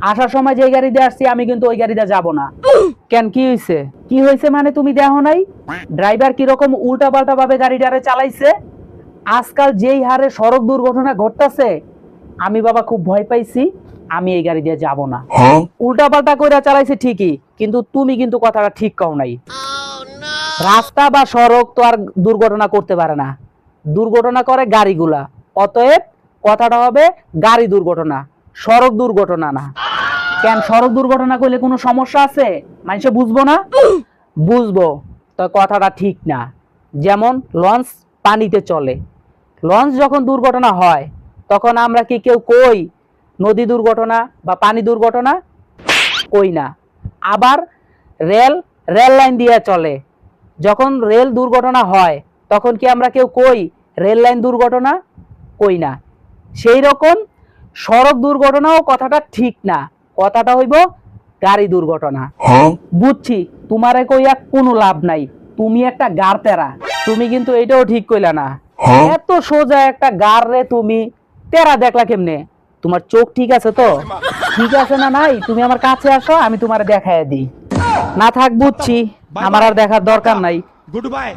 আসার সময় যে গাড়িতে আসছি আমি কিন্তু ওই গাড়িতে যাব না। কেন, কি হয়েছে? কি হয়েছে মানে তুমি দেখো নাই ড্রাইভার কিরকম উল্টা পাল্টা ভাবে গাড়িটারে চালাইছে? আজকাল যেই হারে সড়ক দুর্ঘটনা ঘটতেছে, আমি বাবা খুব ভয় পাইছি। আমি এই গাড়ি দিয়ে যাব না। উল্টা পাল্টা করে চালাইছে ঠিকই, কিন্তু তুমি কিন্তু কথাটা ঠিক কও নাই। রাস্তা বা সড়ক তো আর দুর্ঘটনা করতে পারে না, দুর্ঘটনা করে গাড়িগুলা। অতএব কথাটা হবে গাড়ি দুর্ঘটনা, সড়ক দুর্ঘটনা না। কেন, সড়ক দুর্ঘটনা করলে কোনো সমস্যা আছে? মানুষে বুঝবো না? বুঝবো, তো কথাটা ঠিক না। যেমন লঞ্চ পানিতে চলে, লঞ্চ যখন দুর্ঘটনা হয় তখন আমরা কি কেউ কই নদী দুর্ঘটনা বা পানি দুর্ঘটনা? কই না। আবার রেল রেল লাইন দিয়ে চলে, যখন রেল দুর্ঘটনা হয় তখন কি আমরা কেউ কই রেল লাইন দুর্ঘটনা? কই না। সেই রকম সড়ক দুর্ঘটনাও কথাটা ঠিক না, কথাটা হইব গাড়ি দুর্ঘটনা। বুঝছি, তোমারে কইয়া কোনো লাভ নাই, তুমি একটা গার তেরা। তুমি কিন্তু এটাও ঠিক কইলা না। এত সোজা একটা গার রে তুমি তেরা দেখলা কেমনে? তোমার চোখ ঠিক আছে তো? ঠিক আছে না নাই? তুমি আমার কাছে আসো, আমি তোমারে দেখায় দিই। না থাক, বুঝছি, আমার আর দেখার দরকার নাই। Good bye.